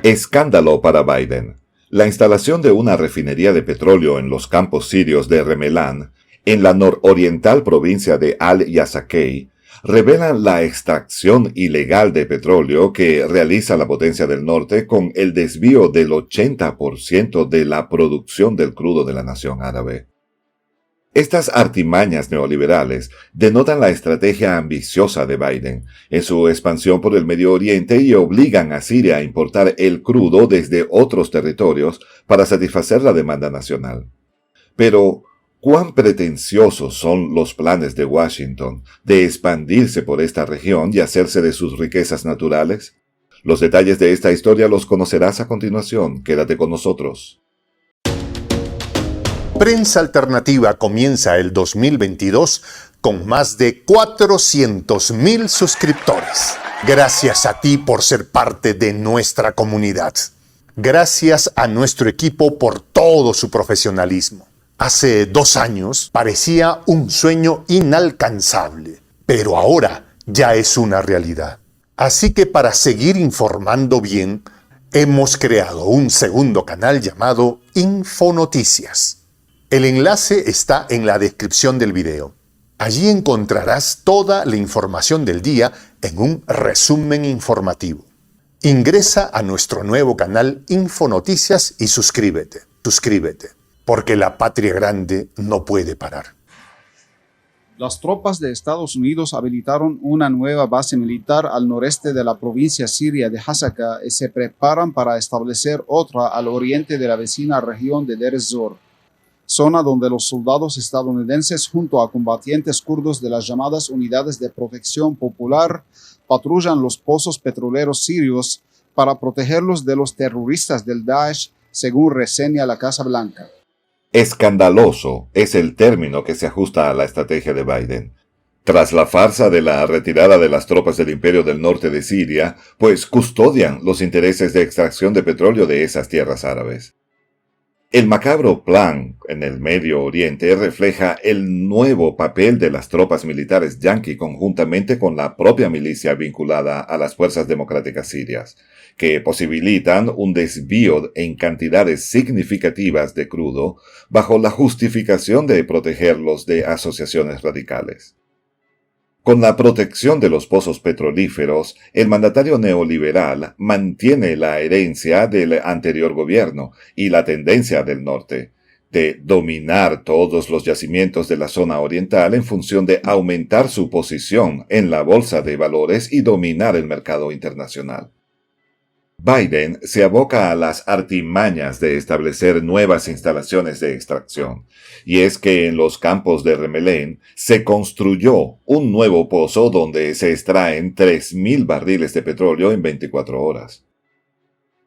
Escándalo para Biden. La instalación de una refinería de petróleo en los campos sirios de Remelán, en la nororiental provincia de Al-Yazaqey, revelan la extracción ilegal de petróleo que realiza la potencia del norte con el desvío del 80% de la producción del crudo de la nación árabe. Estas artimañas neoliberales denotan la estrategia ambiciosa de Biden en su expansión por el Medio Oriente y obligan a Siria a importar el crudo desde otros territorios para satisfacer la demanda nacional. Pero, ¿cuán pretenciosos son los planes de Washington de expandirse por esta región y hacerse de sus riquezas naturales? Los detalles de esta historia los conocerás a continuación. Quédate con nosotros. Prensa Alternativa comienza el 2022 con más de 400,000 suscriptores. Gracias a ti por ser parte de nuestra comunidad. Gracias a nuestro equipo por todo su profesionalismo. Hace 2 años parecía un sueño inalcanzable, pero ahora ya es una realidad. Así que para seguir informando bien, hemos creado un segundo canal llamado Infonoticias. El enlace está en la descripción del video. Allí encontrarás toda la información del día en un resumen informativo. Ingresa a nuestro nuevo canal Infonoticias y suscríbete, porque la patria grande no puede parar. Las tropas de Estados Unidos habilitaron una nueva base militar al noreste de la provincia siria de Hasaka y se preparan para establecer otra al oriente de la vecina región de Deir ez-Zor, zona donde los soldados estadounidenses junto a combatientes kurdos de las llamadas Unidades de Protección Popular patrullan los pozos petroleros sirios para protegerlos de los terroristas del Daesh, según reseña la Casa Blanca. Escandaloso es el término que se ajusta a la estrategia de Biden. Tras la farsa de la retirada de las tropas del Imperio del Norte de Siria, pues custodian los intereses de extracción de petróleo de esas tierras árabes. El macabro plan en el Medio Oriente refleja el nuevo papel de las tropas militares yanqui conjuntamente con la propia milicia vinculada a las fuerzas democráticas sirias, que posibilitan un desvío en cantidades significativas de crudo bajo la justificación de protegerlos de asociaciones radicales. Con la protección de los pozos petrolíferos, el mandatario neoliberal mantiene la herencia del anterior gobierno y la tendencia del norte, de dominar todos los yacimientos de la zona oriental en función de aumentar su posición en la bolsa de valores y dominar el mercado internacional. Biden se aboca a las artimañas de establecer nuevas instalaciones de extracción, y es que en los campos de Remelén se construyó un nuevo pozo donde se extraen 3,000 barriles de petróleo en 24 horas.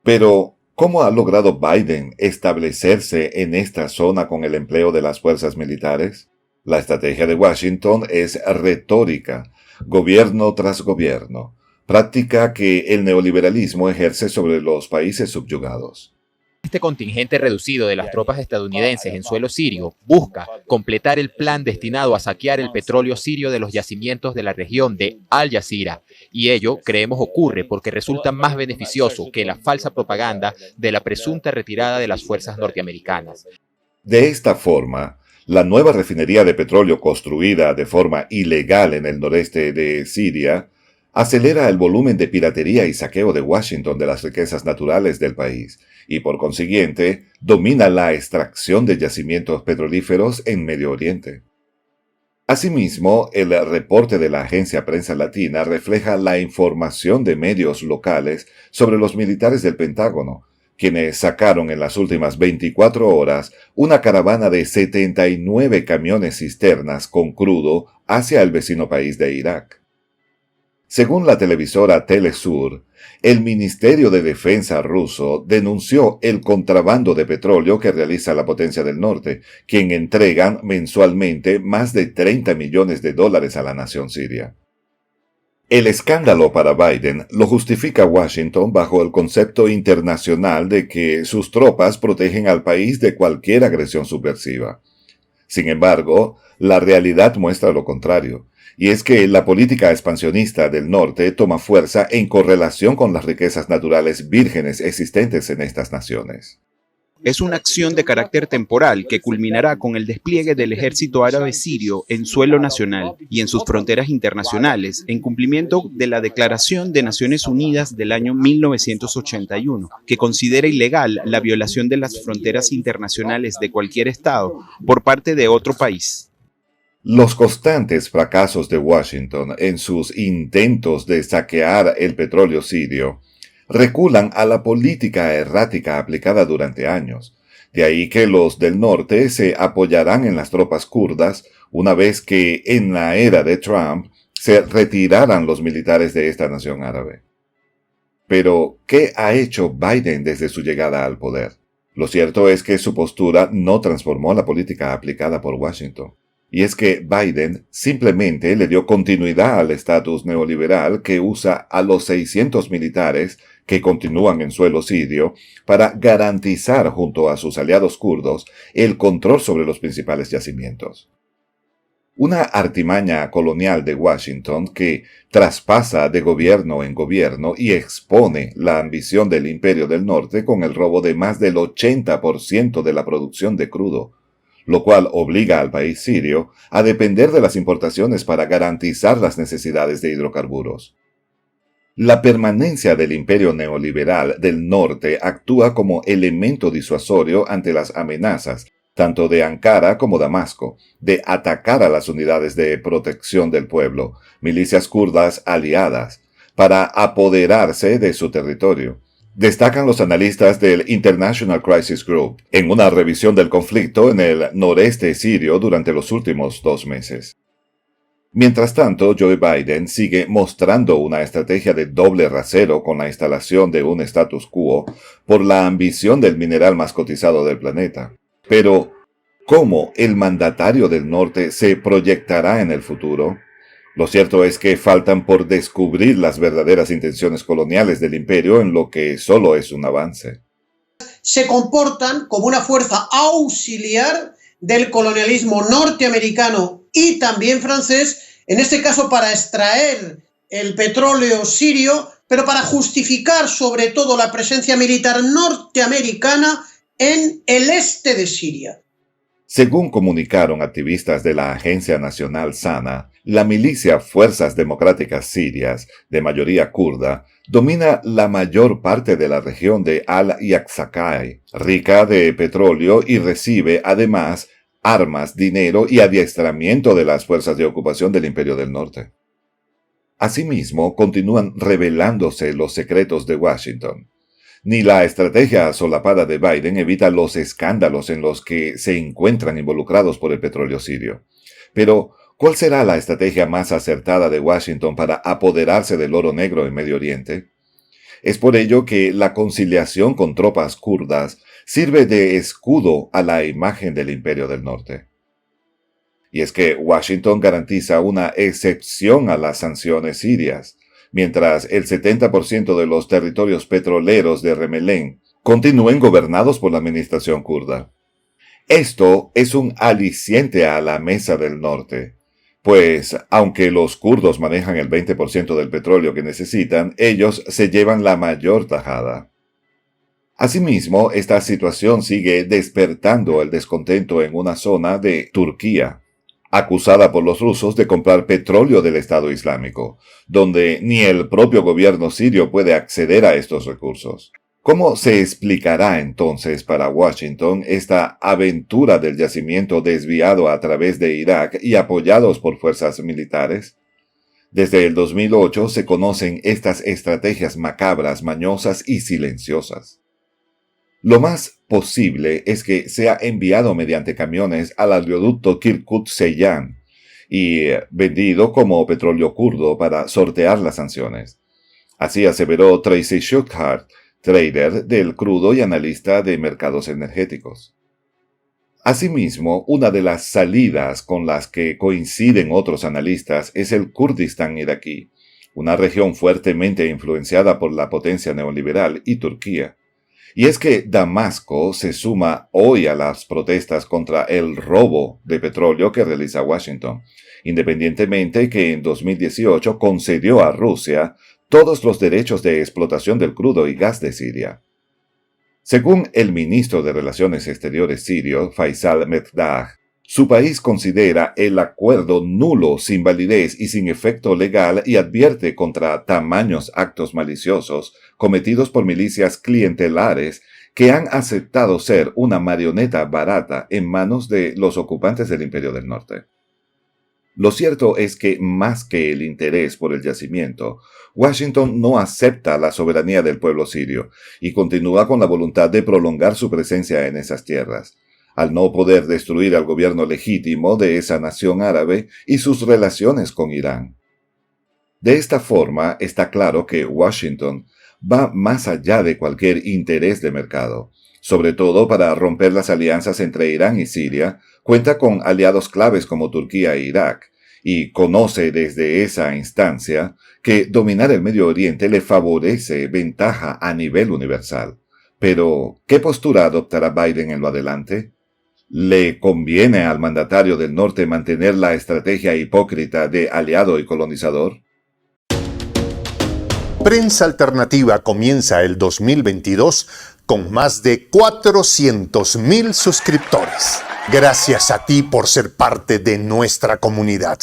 Pero, ¿cómo ha logrado Biden establecerse en esta zona con el empleo de las fuerzas militares? La estrategia de Washington es retórica, gobierno tras gobierno, práctica que el neoliberalismo ejerce sobre los países subyugados. Este contingente reducido de las tropas estadounidenses en suelo sirio busca completar el plan destinado a saquear el petróleo sirio de los yacimientos de la región de Al-Yazira, y ello, creemos, ocurre porque resulta más beneficioso que la falsa propaganda de la presunta retirada de las fuerzas norteamericanas. De esta forma, la nueva refinería de petróleo construida de forma ilegal en el noreste de Siria acelera el volumen de piratería y saqueo de Washington de las riquezas naturales del país y, por consiguiente, domina la extracción de yacimientos petrolíferos en Medio Oriente. Asimismo, el reporte de la agencia Prensa Latina refleja la información de medios locales sobre los militares del Pentágono, quienes sacaron en las últimas 24 horas una caravana de 79 camiones cisternas con crudo hacia el vecino país de Irak. Según la televisora Telesur, el Ministerio de Defensa ruso denunció el contrabando de petróleo que realiza la potencia del norte, quien entregan mensualmente más de $30 millones a la nación siria. El escándalo para Biden lo justifica Washington bajo el concepto internacional de que sus tropas protegen al país de cualquier agresión subversiva. Sin embargo, la realidad muestra lo contrario, y es que la política expansionista del norte toma fuerza en correlación con las riquezas naturales vírgenes existentes en estas naciones. Es una acción de carácter temporal que culminará con el despliegue del ejército árabe sirio en suelo nacional y en sus fronteras internacionales, en cumplimiento de la Declaración de Naciones Unidas del año 1981, que considera ilegal la violación de las fronteras internacionales de cualquier Estado por parte de otro país. Los constantes fracasos de Washington en sus intentos de saquear el petróleo sirio reculan a la política errática aplicada durante años. De ahí que los del norte se apoyarán en las tropas kurdas una vez que en la era de Trump se retiraran los militares de esta nación árabe. Pero, ¿qué ha hecho Biden desde su llegada al poder? Lo cierto es que su postura no transformó la política aplicada por Washington. Y es que Biden simplemente le dio continuidad al estatus neoliberal que usa a los 600 militares que continúan en suelo sirio para garantizar junto a sus aliados kurdos el control sobre los principales yacimientos. Una artimaña colonial de Washington que traspasa de gobierno en gobierno y expone la ambición del Imperio del Norte con el robo de más del 80% de la producción de crudo, lo cual obliga al país sirio a depender de las importaciones para garantizar las necesidades de hidrocarburos. La permanencia del imperio neoliberal del norte actúa como elemento disuasorio ante las amenazas, tanto de Ankara como Damasco, de atacar a las unidades de protección del pueblo, milicias kurdas aliadas, para apoderarse de su territorio. Destacan los analistas del International Crisis Group en una revisión del conflicto en el noreste sirio durante los últimos 2 meses. Mientras tanto, Joe Biden sigue mostrando una estrategia de doble rasero con la instalación de un status quo por la ambición del mineral más cotizado del planeta. Pero, ¿cómo el mandatario del norte se proyectará en el futuro? Lo cierto es que faltan por descubrir las verdaderas intenciones coloniales del imperio en lo que solo es un avance. Se comportan como una fuerza auxiliar del colonialismo norteamericano y también francés, en este caso para extraer el petróleo sirio, pero para justificar sobre todo la presencia militar norteamericana en el este de Siria. Según comunicaron activistas de la Agencia Nacional Sana, la milicia Fuerzas Democráticas Sirias, de mayoría kurda, domina la mayor parte de la región de Al-Yaqzakai, rica de petróleo, y recibe además armas, dinero y adiestramiento de las fuerzas de ocupación del Imperio del Norte. Asimismo, continúan revelándose los secretos de Washington. Ni la estrategia solapada de Biden evita los escándalos en los que se encuentran involucrados por el petróleo sirio. Pero, ¿cuál será la estrategia más acertada de Washington para apoderarse del oro negro en Medio Oriente? Es por ello que la conciliación con tropas kurdas sirve de escudo a la imagen del Imperio del Norte. Y es que Washington garantiza una excepción a las sanciones sirias, mientras el 70% de los territorios petroleros de Remelén continúen gobernados por la administración kurda. Esto es un aliciente a la mesa del norte, pues aunque los kurdos manejan el 20% del petróleo que necesitan, ellos se llevan la mayor tajada. Asimismo, esta situación sigue despertando el descontento en una zona de Turquía, acusada por los rusos de comprar petróleo del Estado Islámico, donde ni el propio gobierno sirio puede acceder a estos recursos. ¿Cómo se explicará entonces para Washington esta aventura del yacimiento desviado a través de Irak y apoyados por fuerzas militares? Desde el 2008 se conocen estas estrategias macabras, mañosas y silenciosas. Lo más posible es que sea enviado mediante camiones al oleoducto Kirkuk-Ceyhan y vendido como petróleo kurdo para sortear las sanciones. Así aseveró Tracy Schuchart, trader del crudo y analista de mercados energéticos. Asimismo, una de las salidas con las que coinciden otros analistas es el Kurdistán iraquí, una región fuertemente influenciada por la potencia neoliberal y Turquía. Y es que Damasco se suma hoy a las protestas contra el robo de petróleo que realiza Washington, independientemente que en 2018 concedió a Rusia todos los derechos de explotación del crudo y gas de Siria. Según el ministro de Relaciones Exteriores sirio, Faisal Mekdad, su país considera el acuerdo nulo, sin validez y sin efecto legal y advierte contra tamaños actos maliciosos cometidos por milicias clientelares que han aceptado ser una marioneta barata en manos de los ocupantes del Imperio del Norte. Lo cierto es que, más que el interés por el yacimiento, Washington no acepta la soberanía del pueblo sirio y continúa con la voluntad de prolongar su presencia en esas tierras, al no poder destruir al gobierno legítimo de esa nación árabe y sus relaciones con Irán. De esta forma, está claro que Washington va más allá de cualquier interés de mercado. Sobre todo para romper las alianzas entre Irán y Siria, cuenta con aliados claves como Turquía e Irak, y conoce desde esa instancia que dominar el Medio Oriente le favorece ventaja a nivel universal. Pero, ¿qué postura adoptará Biden en lo adelante? ¿Le conviene al mandatario del norte mantener la estrategia hipócrita de aliado y colonizador? Prensa Alternativa comienza el 2022 con más de 400,000 suscriptores. Gracias a ti por ser parte de nuestra comunidad.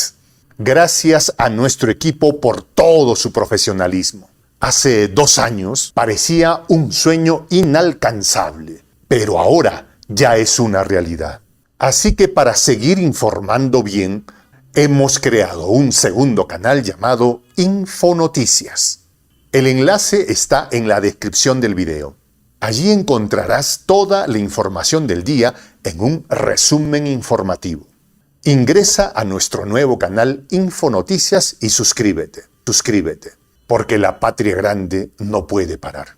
Gracias a nuestro equipo por todo su profesionalismo. Hace 2 años parecía un sueño inalcanzable, pero ahora ya es una realidad. Así que para seguir informando bien, hemos creado un segundo canal llamado Infonoticias. El enlace está en la descripción del video. Allí encontrarás toda la información del día en un resumen informativo. Ingresa a nuestro nuevo canal Infonoticias y suscríbete, porque la patria grande no puede parar.